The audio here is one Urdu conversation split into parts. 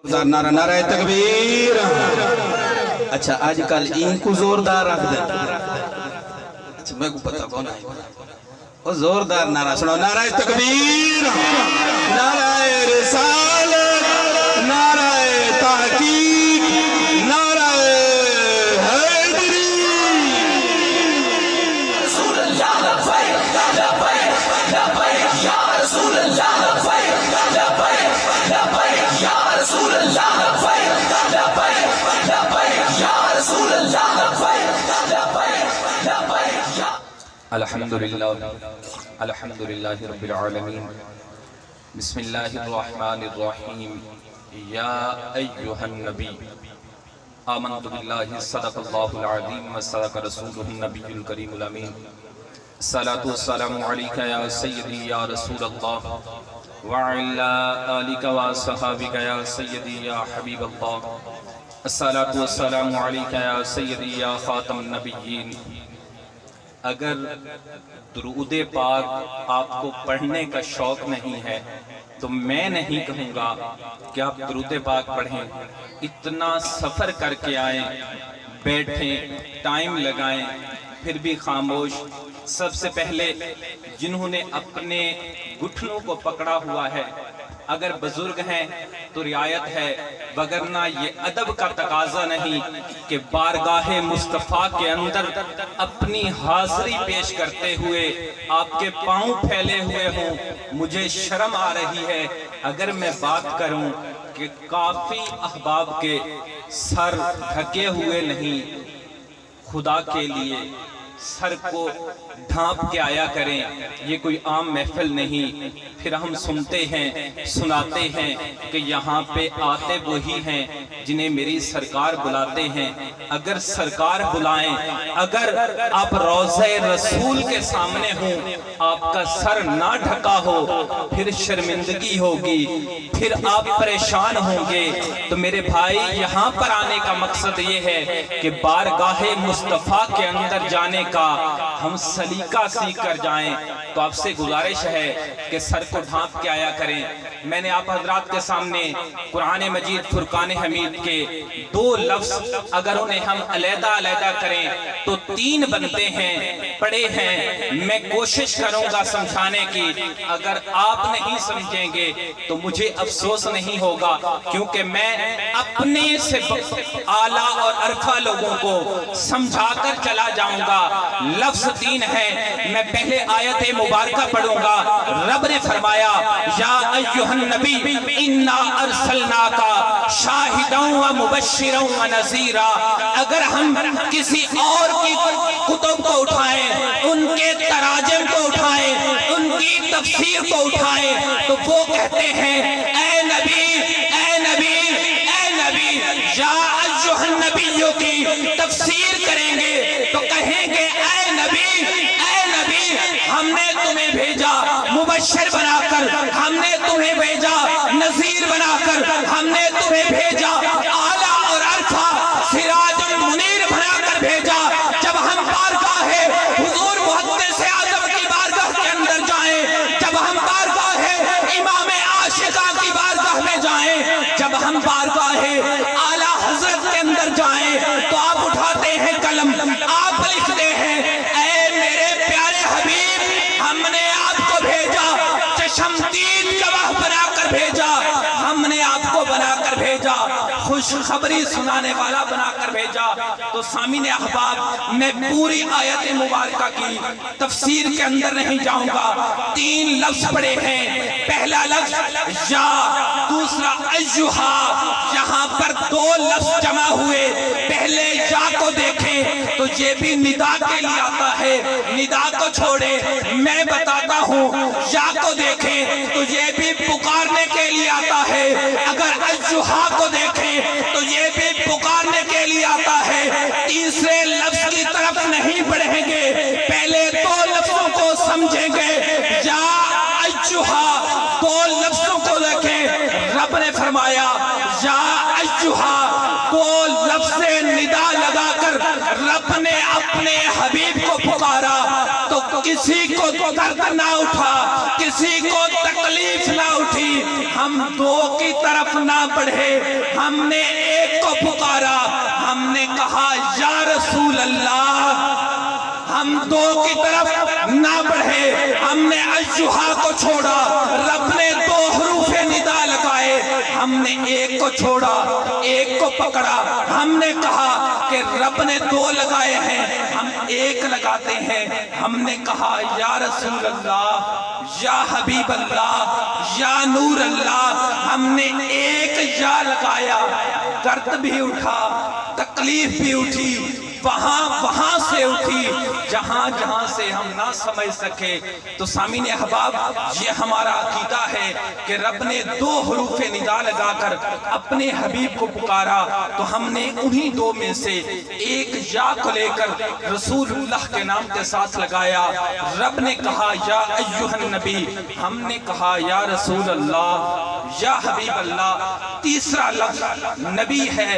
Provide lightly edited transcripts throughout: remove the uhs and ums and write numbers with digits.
زوردار نعرہ نعرہ تکبیر۔ اچھا آج کل این کو زوردار رکھ دیں۔ اچھا میں کو پتا کون ہے وہ زوردار نعرہ سنو، نعرہ تکبیر، نعرہ رسالت، نعرہ تحقیق، نعرہ حیدری۔ رسول اللہ لبیک لبیک لبیک یا رسول اللہ لبیک لبیک لبیک یا رسول اللہ لبیک لبیک لبیک یا رسول اللہ لبیک لبیک لبیک یا الحمدللہ الحمدللہ رب العالمین بسم اللہ الرحمن الرحیم یا ایہا النبی آمنت باللہ صدق اللہ العظیم وصدق رسولہ النبی الکریم الامین الصلاة والسلام علیکہ یا سیدی یا رسول اللہ وعلا آلک وصحابک یا سیدی یا حبیب اللہ الصلاة والسلام علیکہ یا سیدی یا خاتم النبیین۔ اگر درود پاک آپ کو پڑھنے کا شوق نہیں ہے تو میں نہیں کہوں گا کہ آپ درود پاک پڑھیں۔ اتنا سفر کر کے آئیں، بیٹھیں، ٹائم لگائیں، پھر بھی خاموش۔ سب سے پہلے جنہوں نے اپنے گھٹنوں کو پکڑا ہوا ہے، اگر بزرگ ہیں تو رعایت ہے، وگرنہ یہ ادب کا تقاضا نہیں کہ بارگاہ مصطفیٰ کے اندر اپنی حاضری پیش کرتے ہوئے آپ کے پاؤں پھیلے ہوئے ہوں۔ مجھے شرم آ رہی ہے اگر میں بات کروں کہ کافی احباب کے سر ڈھکے ہوئے نہیں۔ خدا کے لیے سر کو ڈھانپ کے آیا کریں، یہ کوئی عام محفل نہیں۔ پھر ہم سنتے ہیں، سناتے ہیں کہ یہاں پہ آتے وہی ہیں جنہیں میری سرکار بلاتے ہیں۔ اگر سرکار بلائیں، اگر آپ روضہ رسول کے سامنے ہوں، آپ کا سر نہ ڈھکا ہو، پھر شرمندگی ہوگی، پھر آپ پریشان ہوں گے۔ تو میرے بھائی یہاں پر آنے کا مقصد یہ ہے کہ بارگاہ مصطفیٰ کے اندر جانے کا ہم سلیقہ سیکھ کر جائیں۔ تو آپ سے گزارش ہے کہ سر کو ڈھانپ کے آیا کریں۔ میں نے آپ حضرات کے سامنے قرآن مجید فرقان حمید کے 2 لفظ اگر انہیں ہم علیحدہ علیحدہ کریں تو 3 بنتے ہیں، پڑھے ہیں۔ میں کوشش کروں گا سمجھانے کی، اگر آپ نہیں سمجھیں گے تو مجھے افسوس نہیں ہوگا، کیونکہ میں اپنے سے اعلیٰ اور ارفع لوگوں کو سمجھا کر چلا جاؤں گا۔ لفظ 3 ہیں، میں پہلے آیت مبارکہ پڑھوں گا۔ رب نے فرمایا یا ایھا النبی انا ارسلناک شاہدا و مبشرا و نذیرا۔ اگر ہم کسی اور کی کتب کو اٹھائیں، ان کے تراجم کو اٹھائیں، ان کی تفسیر کو اٹھائیں، تو وہ کہتے ہیں اے نبی اے نبی اے نبی، یا ایھا النبی کی تفسیر کریں گے تو کہیں گے اے نبی ہم نے تمہیں بھیجا مبشر بنا کر، ہم نے تمہیں بھیجا نذیر بنا کر، ہم نے تمہیں بھیجا اعلیٰ اور ارفع سراج المنیر بنا کر بھیجا۔ جب ہم بارگاہ حضور محدث اعظم کی بارگاہ کے اندر جائیں، جب ہم بارگاہ امام عاشقہ کی بارگاہ میں جائیں، جب ہم بارگاہ اعلیٰ حضرت کے اندر جائیں تو آپ اٹھاتے ہیں قلم، آپ لکھتے ہیں اے میرے پیارے حبیب، ہم نے آپ کو بھیجا چشمدید گواہ بنا کر بھیجا، ہم نے آپ کو بنا کر بھیجا خوشخبری سنانے والا بنا کر بھیجا۔ تو سامعین احباب، میں پوری آیت مبارکہ کی تفسیر کے اندر نہیں جاؤں گا۔ 3 لفظ پڑے ہیں، پہلا لفظ یا، دوسرا ایھا۔ یہاں پر 2 لفظ جمع ہوئے۔ پہلے یا کو دیکھیں تو یہ بھی ندا کے لیے آتا ہے، ندا کو چھوڑے میں بتاتا ہوں۔ یا کو دیکھیں تو یہ بھی پکارنے کے لیے آتا ہے، اگر ایھا کو دیکھیں تو یہ بھی پکارنے کے لیے آتا ہے۔ تیسرے لفظ کی طرف نہیں بڑھیں گے، پہلے 2 لفظوں کو سمجھیں گے۔ یا ایھا، 2 لفظوں کو دیکھیں، رب نے فرمایا یا ایھا، 2 لفظ ندا لگا کر رب نے اپنے حبیب کو پکارا۔ تو کسی کو درد نہ اٹھا، کسی کو تکلیف نہ اٹھی، ہم دو کی طرف نہ بڑھے، ہم نے ایک کو پکارا، ہم نے کہا یا رسول اللہ۔ ہم دو کی طرف نہ بڑھے، ہم نے ایھا کو چھوڑا، رب نے دو حروف ندا لگائے، ہم نے ایک کو چھوڑا، ایک کو پکڑا، ہم نے کہا کہ رب نے دو لگائے ہیں، ہم ایک لگاتے ہیں، ہم نے کہا یا رسول اللہ، یا حبیب اللہ، یا نور اللہ۔ ہم نے ایک یا لگایا، درد بھی اٹھا، تکلیف بھی اٹھی، وہاں سے اٹھی جہاں سے ہم نہ سمجھ سکے۔ تو سامعین احباب، یہ ہمارا عقیدہ ہے کہ رب نے دو حروف ندا لگا کر اپنے حبیب کو پکارا، تو ہم نے انہی دو میں سے ایک یا کو لے کر رسول اللہ کے نام کے ساتھ لگایا۔ رب نے کہا یا ایھا النبی، ہم نے کہا یا رسول اللہ، یا حبیب اللہ۔ تیسرا لفظ نبی ہے۔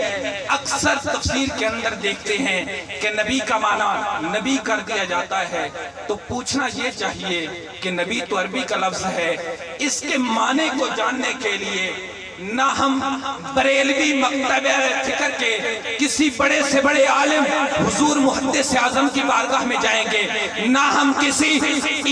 اکثر تفسیر کے اندر دیکھتے ہیں کہ نبی کا معنی نبی کر دیا جاتا ہے، تو پوچھنا یہ چاہیے کہ نبی تو عربی کا لفظ ہے، اس کے معنی کو جاننے کے لیے نہ ہم بریلوی مکتب فکر کے کسی بڑے سے بڑے عالم حضور محدث اعظم کی بارگاہ میں جائیں گے، نہ ہم کسی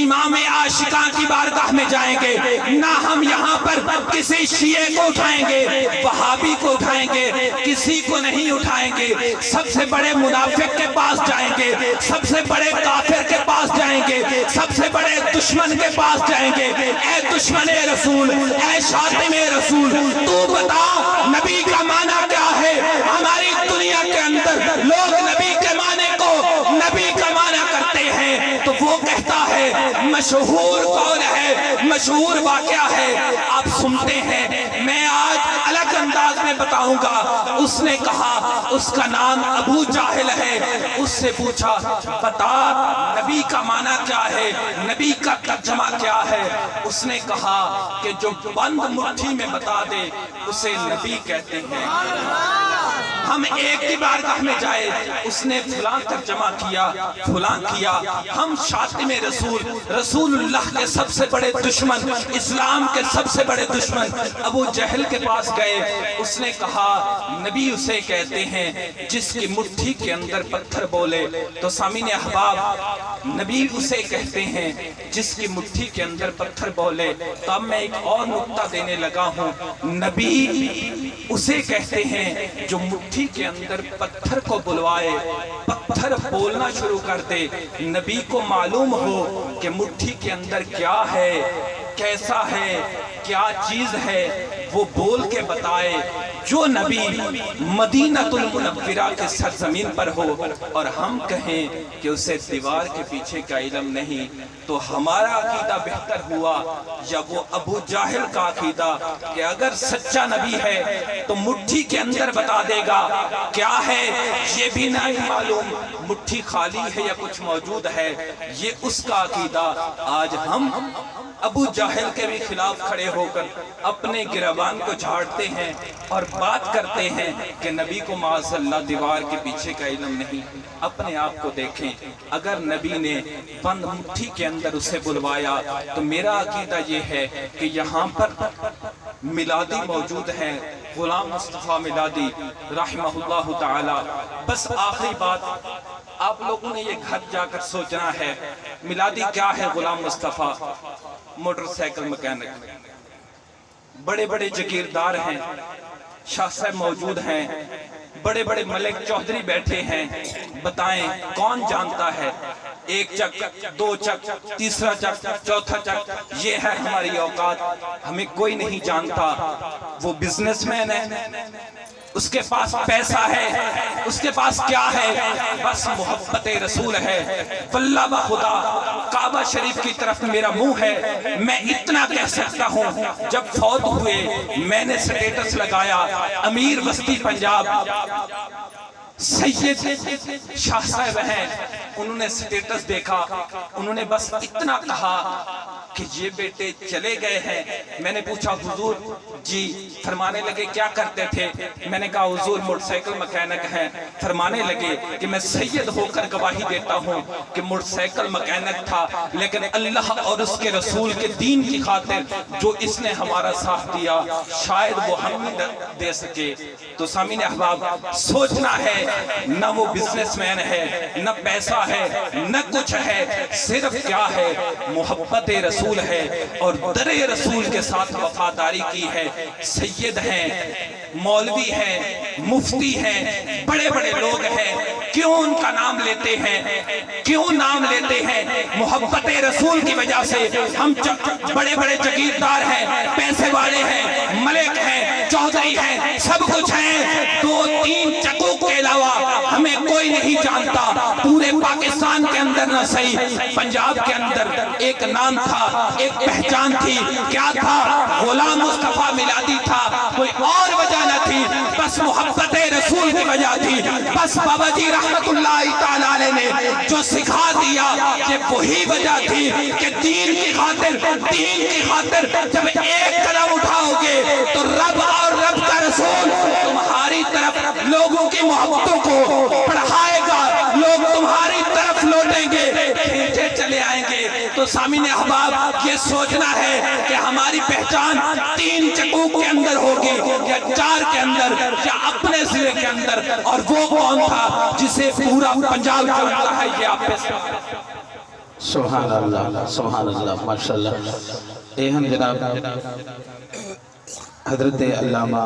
امام عاشقاں کی بارگاہ میں جائیں گے، نہ ہم یہاں پر کسی شیعہ کو اٹھائیں گے، وہابی کو اٹھائیں گے، کسی کو نہیں اٹھائیں گے۔ سب سے بڑے منافق کے پاس جائیں گے، سب سے بڑے کافر کے پاس جائیں گے، سب سے بڑے دشمن کے پاس جائیں گے۔ اے دشمن رسول، اے شاتم رسول، تو بتا نبی کا معنی کیا ہے؟ ہماری دنیا کے اندر لوگ نبی کے معنی کو نبی کا معنی کرتے ہیں، تو وہ کہتا ہے، مشہور قول ہے، مشہور واقعہ ہے، آپ سنتے ہیں۔ میں آج الگ انداز میں بتاؤں گا۔ اس نے کہا، اس کا نام ابو جاہل ہے، اس سے پوچھا بتا نبی کا معنی کیا ہے، نبی کا ترجمہ کیا ہے؟ اس نے کہا کہ جو بند مٹھی میں بتا دے اسے نبی کہتے ہیں۔ ہم ایک کی بارگاہ میں جائے، اس نے فلاں ترجمہ کیا، فلاں کیا۔ ہم شاتم رسول، رسول اللہ کے سب سے بڑے دشمن، اسلام کے سب سے بڑے دشمن ابو جہل کے پاس گئے۔ اس نے کہا نبی اسے کہتے ہیں جس کی مٹھی کے اندر پتھر بولے۔ تو سامعین احباب، نبی اسے کہتے ہیں جس کی مٹھی کے اندر پتھر بولے۔ تو اب میں ایک اور نقطہ دینے لگا ہوں، نبی اسے کہتے ہیں جو مٹھی کے اندر پتھر کو بلوائے، پتھر بولنا شروع کر دے، نبی کو معلوم ہو کہ مٹھی کے اندر کیا ہے، کیسا ہے، کیا چیز ہے، وہ بول کے بتائے۔ جو نبی مدینہ المنورہ کے سرزمین پر ہو اور ہم کہیں کہ اسے دیوار کے پیچھے کا علم نہیں، تو ہمارا عقیدہ بہتر ہوا یا وہ ابو جاہل کا عقیدہ کہ اگر سچا نبی ہے تو مٹھی کے اندر بتا دے گا کیا ہے، یہ بھی نہیں معلوم مٹھی خالی ہے یا کچھ موجود ہے، یہ اس کا عقیدہ۔ آج ہم ابو جاہل کے بھی خلاف کھڑے ہو کر اپنے گریبان کو جھاڑتے ہیں اور بات کرتے ہیں کہ نبی کو معاذ اللہ دیوار کے پیچھے کا علم نہیں۔ اپنے آپ کو دیکھیں، اگر نبی نے بند مٹھی کے اندر اسے بلوایا تو میرا عقیدہ یہ ہے کہ یہاں پر میلادی موجود ہیں، غلام مصطفیٰ میلادی رحمہ اللہ تعالی۔ بس آخری بات، آپ لوگوں نے یہ گھر جا کر سوچنا ہے، میلادی کیا ہے؟ Ghulam Mustafa motor cycle mechanic, بڑے بڑے جگیردار ہیں، شاہ صاحب موجود ہیں، بڑے بڑے ملک چودھری بیٹھے ہیں، بتائیں کون جانتا ہے؟ ایک چک، دو چک، تیسرا چک، چوتھا چک، یہ ہے ہماری اوقات، ہمیں کوئی نہیں جانتا۔ وہ بزنس مین ہے، اس کے پاس پیسہ ہے، اس کے پاس کیا ہے؟ بس محبت رسول ہے۔ واللہ بخدا کعبہ شریف کی طرف میرا منہ ہے، میں اتنا کہہ سکتا ہوں جب فوت ہوئے میں نے سٹیٹس لگایا، امیر وسطی پنجاب سید شاہ صاحب ہیں، انہوں نے سٹیٹس دیکھا، انہوں نے بس اتنا کہا کہ یہ بیٹے چلے گئے ہیں. میں نے پوچھا حضور جی. فرمانے لگے کیا کرتے تھے؟ میں نے کہا حضور موٹر سائیکل مکینک ہیں. فرمانے لگے کہ میں سید ہو کر گواہی دیتا ہوں کہ موٹر سائیکل مکینک تھا، لیکن اللہ اور اس کے رسول کے دین کی خاطر جو اس نے ہمارا ساتھ دیا شاید وہ ہم نہیں دے سکے. تو سامعین احباب، سوچنا ہے نہ وہ بزنس مین ہے، نہ پیسہ ہے، نہ کچھ ہے، صرف کیا ہے؟ محبت رسول ہے اور در رسول کے ساتھ وفاداری کی ہے. سید ہیں، مولوی ہیں، مفتی ہیں، بڑے بڑے لوگ ہیں. کیوں ان کا نام لیتے ہیں؟ کیوں نام لیتے ہیں؟ محبت رسول کی وجہ سے. ہم بڑے بڑے جگیردار ہیں، پیسے والے ہیں، ملک ہیں، چودھری ہیں، سب کچھ ہیں. 2-3 چکوں کے علاوہ ہمیں کوئی نہیں جانتا. پورے پاکستان کے اندر نہ صحیح، پنجاب کے اندر ایک نام تھا، ایک پہچان تھی. کیا تھا؟ غلام مصطفیٰ میلادی تھا. کوئی اور وجہ نہ تھی، بس محبت رسول کی وجہ تھی. بس بابا جی رحمت اللہ تعالیٰ علیہ نے جو سکھا دیا کہ وہی وجہ تھی کہ دین کی خاطر جب ایک قدم اٹھاؤ گے تو رب اور رب کا رسول تمہاری طرف لوگوں کی محبتوں کو بڑھائے گا. لوگ تمہاری طرف لوٹیں گے، کھینچے چلے آئیں گے. تو سامعین احباب، یہ سوچنا ہے کہ ہماری پہچان 3 چکوں کے اندر ہوگی یا 4 کے اندر یا اپنے ضلع کے اندر. اور وہ کون تھا جسے پورا پنجاب جانتا ہے؟ یہ آپ پہ سبحان اللہ، سبحان اللہ، ماشاءاللہ. اے ہم جناب حضرت علامہ